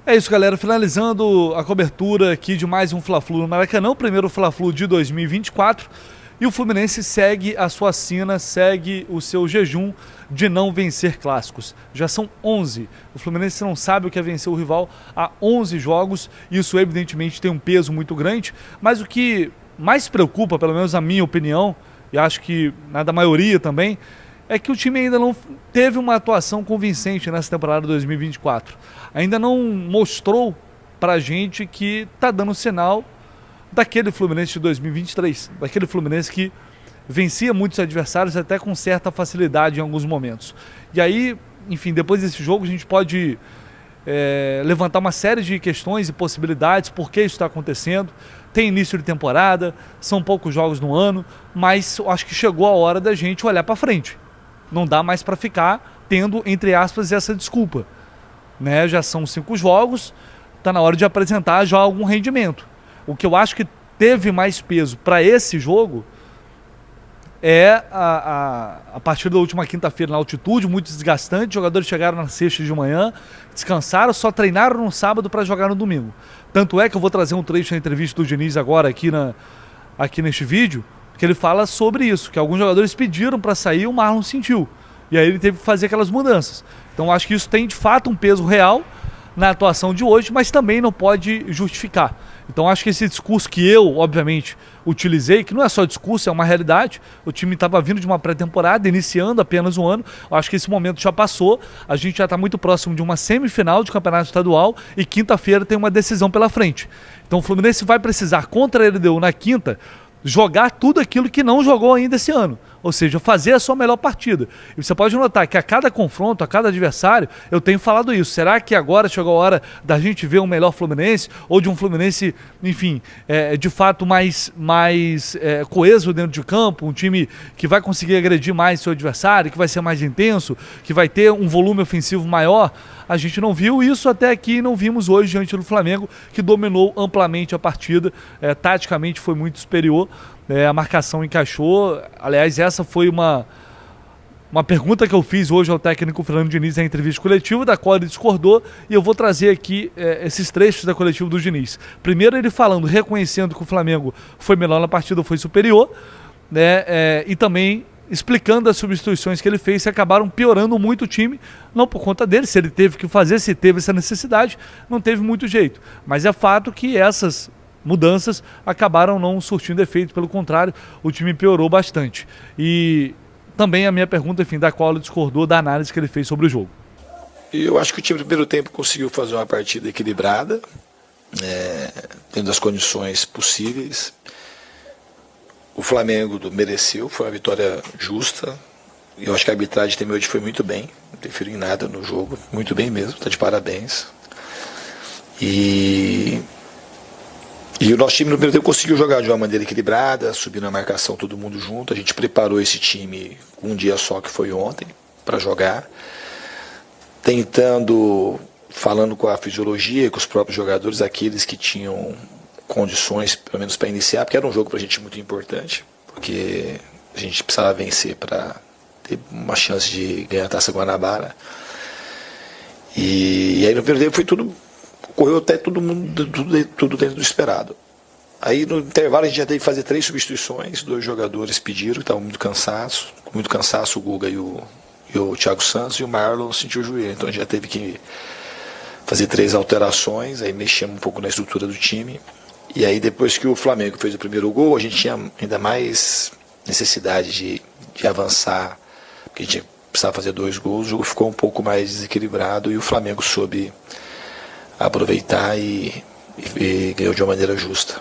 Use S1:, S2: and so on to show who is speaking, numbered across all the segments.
S1: É isso, galera. Finalizando a cobertura aqui de mais um Fla-Flu no Maracanã, o primeiro Fla-Flu de 2024. E o Fluminense segue a sua sina, segue o seu jejum de não vencer clássicos. Já são 11. O Fluminense não sabe o que é vencer o rival há 11 jogos. Isso, evidentemente, tem um peso muito grande. Mas o que mais preocupa, pelo menos na minha opinião, e acho que na da maioria também, é que o time ainda não teve uma atuação convincente nessa temporada 2024. Ainda não mostrou pra gente que tá dando sinal daquele Fluminense de 2023, daquele Fluminense que vencia muitos adversários até com certa facilidade em alguns momentos. E aí, enfim, depois desse jogo a gente pode levantar uma série de questões e possibilidades, por que isso está acontecendo. Tem início de temporada, são poucos jogos no ano, mas eu acho que chegou a hora da gente olhar para frente. Não dá mais para ficar tendo, entre aspas, essa desculpa, né? Já são 5 jogos, está na hora de apresentar já algum rendimento. O que eu acho que teve mais peso para esse jogo é a partir da última quinta-feira na altitude, muito desgastante. Os jogadores chegaram na sexta de manhã, descansaram, só treinaram no sábado para jogar no domingo. Tanto é que eu vou trazer um trecho da entrevista do Diniz agora aqui neste vídeo, que ele fala sobre isso, que alguns jogadores pediram para sair, o Marlon sentiu. E aí ele teve que fazer aquelas mudanças. Então acho que isso tem de fato um peso real na atuação de hoje, mas também não pode justificar. Então acho que esse discurso que eu, obviamente, utilizei, que não é só discurso, é uma realidade. O time estava vindo de uma pré-temporada, iniciando apenas um ano. Eu acho que esse momento já passou. A gente já está muito próximo de uma semifinal de campeonato estadual e quinta-feira tem uma decisão pela frente. Então o Fluminense vai precisar, contra a LDU na quinta, jogar tudo aquilo que não jogou ainda esse ano. Ou seja, fazer a sua melhor partida. E você pode notar que a cada confronto, a cada adversário, eu tenho falado isso. Será que agora chegou a hora da gente ver um melhor Fluminense? Ou de um Fluminense, enfim, de fato mais coeso dentro de campo? Um time que vai conseguir agredir mais seu adversário, que vai ser mais intenso, que vai ter um volume ofensivo maior? A gente não viu isso até aqui, não vimos hoje diante do Flamengo, que dominou amplamente a partida. Taticamente foi muito superior. A marcação encaixou. Aliás, essa foi uma pergunta que eu fiz hoje ao técnico Fernando Diniz na entrevista coletiva, da qual ele discordou, e eu vou trazer aqui esses trechos da coletiva do Diniz. Primeiro ele falando, reconhecendo que o Flamengo foi melhor na partida, foi superior, né, e também explicando as substituições que ele fez, que acabaram piorando muito o time, não por conta dele, se ele teve que fazer, se teve essa necessidade, não teve muito jeito. Mas é fato que essas mudanças acabaram não surtindo efeito, pelo contrário, o time piorou bastante. E também a minha pergunta, enfim, da qual ele discordou da análise que ele fez sobre o jogo.
S2: Eu acho que o time no primeiro tempo conseguiu fazer uma partida equilibrada, tendo as condições possíveis. O Flamengo mereceu, foi uma vitória justa. Eu acho que a arbitragem também hoje foi muito bem, não interferiu em nada no jogo, muito bem mesmo, está de parabéns. E o nosso time no primeiro tempo conseguiu jogar de uma maneira equilibrada, subir na marcação todo mundo junto. A gente preparou esse time um dia só, que foi ontem, para jogar. Falando com a fisiologia, com os próprios jogadores, aqueles que tinham condições, pelo menos para iniciar, porque era um jogo para a gente muito importante, porque a gente precisava vencer para ter uma chance de ganhar a Taça Guanabara. E aí no primeiro tempo foi tudo... Correu até tudo dentro do esperado. Aí no intervalo a gente já teve que fazer 3 substituições, 2 jogadores pediram, que estavam muito cansaço, o Guga e o Thiago Santos, e o Marlon sentiu o joelho. Então a gente já teve que fazer 3 alterações, aí mexemos um pouco na estrutura do time. E aí depois que o Flamengo fez o primeiro gol, a gente tinha ainda mais necessidade de avançar, porque a gente precisava fazer 2 gols, o jogo ficou um pouco mais desequilibrado e o Flamengo soube aproveitar e ganhou de uma maneira justa.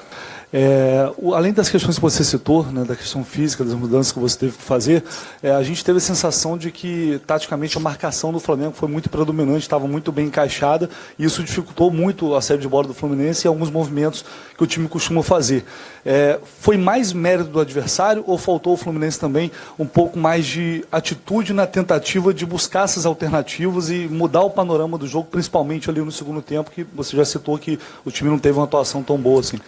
S1: Além das questões que você citou, né, da questão física, das mudanças que você teve que fazer, a gente teve a sensação de que, taticamente, a marcação do Flamengo foi muito predominante, estava muito bem encaixada, e isso dificultou muito a saída de bola do Fluminense e alguns movimentos que o time costuma fazer. Foi mais mérito do adversário ou faltou ao Fluminense também um pouco mais de atitude na tentativa de buscar essas alternativas e mudar o panorama do jogo, principalmente ali no segundo tempo, que você já citou que o time não teve uma atuação tão boa assim?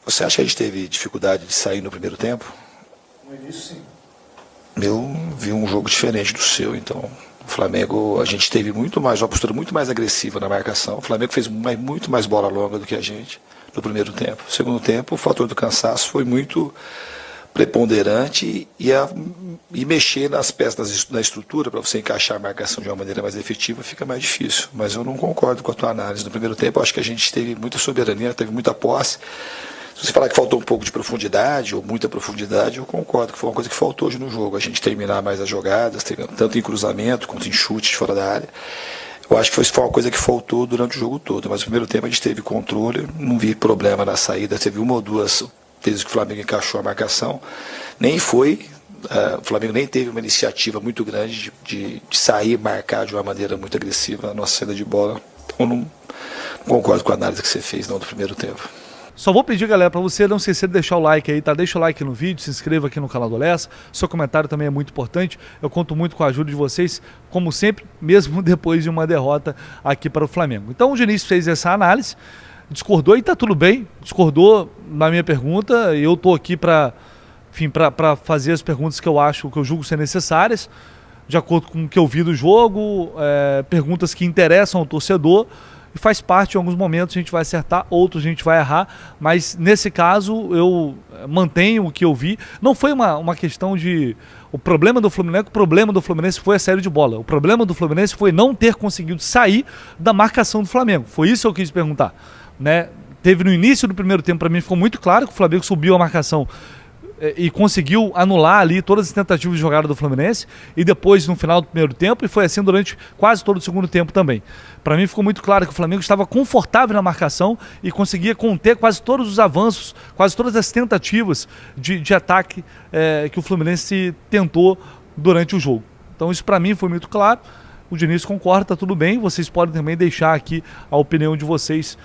S2: Você acha que a gente teve dificuldade de sair no primeiro tempo?
S1: No início, sim.
S2: Eu vi um jogo diferente do seu, então O Flamengo, a gente teve uma postura muito mais agressiva na marcação. O Flamengo fez muito mais bola longa do que a gente no primeiro tempo. No segundo tempo, o fator do cansaço foi muito preponderante e mexer nas peças da estrutura para você encaixar a marcação de uma maneira mais efetiva fica mais difícil. Mas eu não concordo com a tua análise. No primeiro tempo, eu acho que a gente teve muita soberania, teve muita posse. Se você falar que faltou um pouco de profundidade ou muita profundidade, eu concordo que foi uma coisa que faltou hoje no jogo. A gente terminar mais as jogadas, tanto em cruzamento quanto em chutes fora da área. Eu acho que foi uma coisa que faltou durante o jogo todo. Mas no primeiro tempo a gente teve controle, não vi problema na saída. Teve uma ou duas vezes que o Flamengo encaixou a marcação. O Flamengo nem teve uma iniciativa muito grande de sair e marcar de uma maneira muito agressiva a nossa saída de bola. Então não concordo com a análise que você fez não do primeiro tempo.
S1: Só vou pedir, galera, para você não esquecer de deixar o like aí, tá? Deixa o like no vídeo, se inscreva aqui no canal do Lessa. Seu comentário também é muito importante. Eu conto muito com a ajuda de vocês, como sempre, mesmo depois de uma derrota aqui para o Flamengo. Então o Diniz fez essa análise, discordou e tá tudo bem. Discordou na minha pergunta. Eu tô aqui para fazer as perguntas que eu julgo ser necessárias, de acordo com o que eu vi do jogo, perguntas que interessam ao torcedor. E faz parte, em alguns momentos a gente vai acertar, outros a gente vai errar, mas nesse caso eu mantenho o que eu vi. Não foi uma questão de... O problema do Fluminense foi a saída de bola. O problema do Fluminense foi não ter conseguido sair da marcação do Flamengo. Foi isso que eu quis perguntar, né? Teve no início do primeiro tempo, para mim ficou muito claro que o Flamengo subiu a marcação e conseguiu anular ali todas as tentativas de jogada do Fluminense, e depois no final do primeiro tempo, e foi assim durante quase todo o segundo tempo também. Para mim ficou muito claro que o Flamengo estava confortável na marcação e conseguia conter quase todos os avanços, quase todas as tentativas de ataque que o Fluminense tentou durante o jogo. Então isso para mim foi muito claro. O Diniz concorda, tá tudo bem. Vocês podem também deixar aqui a opinião de vocês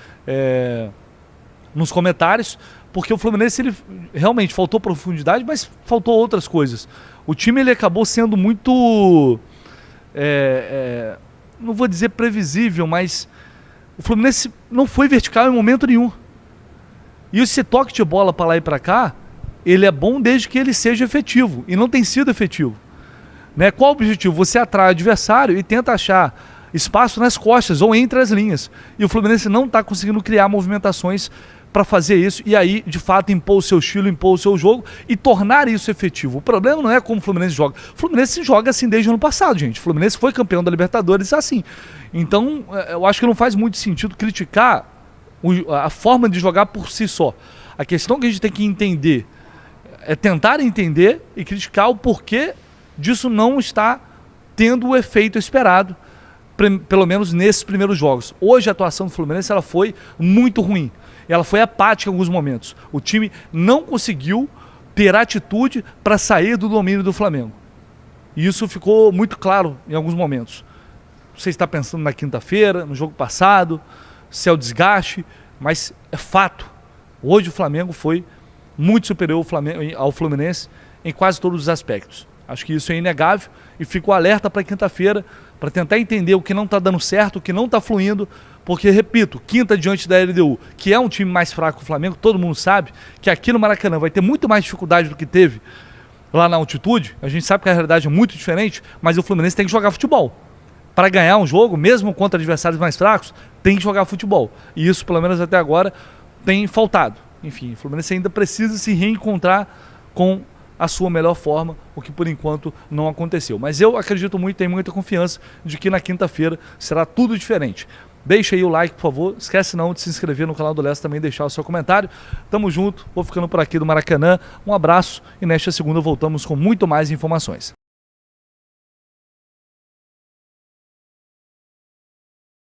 S1: nos comentários, porque o Fluminense ele realmente faltou profundidade, mas faltou outras coisas. O time ele acabou sendo muito, não vou dizer previsível, mas o Fluminense não foi vertical em momento nenhum. E esse toque de bola para lá e para cá, ele é bom desde que ele seja efetivo, e não tem sido efetivo. Né? Qual o objetivo? Você atrai o adversário e tenta achar espaço nas costas ou entre as linhas. E o Fluminense não está conseguindo criar movimentações para fazer isso e aí, de fato, impor o seu estilo, impor o seu jogo e tornar isso efetivo. O problema não é como o Fluminense joga. O Fluminense joga assim desde o ano passado, gente. O Fluminense foi campeão da Libertadores assim. Então, eu acho que não faz muito sentido criticar a forma de jogar por si só. A questão que a gente tem que entender é tentar entender e criticar o porquê disso não está tendo o efeito esperado, pelo menos nesses primeiros jogos. Hoje a atuação do Fluminense ela foi muito ruim. Ela foi apática em alguns momentos. O time não conseguiu ter atitude para sair do domínio do Flamengo. E isso ficou muito claro em alguns momentos. Você está pensando na quinta-feira, no jogo passado, se é o desgaste, mas é fato. Hoje o Flamengo foi muito superior ao Fluminense em quase todos os aspectos. Acho que isso é inegável e fico alerta para quinta-feira para tentar entender o que não está dando certo, o que não está fluindo, porque, repito, quinta diante da LDU, que é um time mais fraco que o Flamengo, todo mundo sabe que aqui no Maracanã vai ter muito mais dificuldade do que teve lá na altitude. A gente sabe que a realidade é muito diferente, mas o Fluminense tem que jogar futebol. Para ganhar um jogo, mesmo contra adversários mais fracos, tem que jogar futebol. E isso, pelo menos até agora, tem faltado. Enfim, o Fluminense ainda precisa se reencontrar com a sua melhor forma, o que por enquanto não aconteceu. Mas eu acredito muito, tenho muita confiança de que na quinta-feira será tudo diferente. Deixa aí o like, por favor. Esquece não de se inscrever no canal do Lessa, também deixar o seu comentário. Tamo junto, vou ficando por aqui do Maracanã. Um abraço e nesta segunda voltamos com muito mais informações.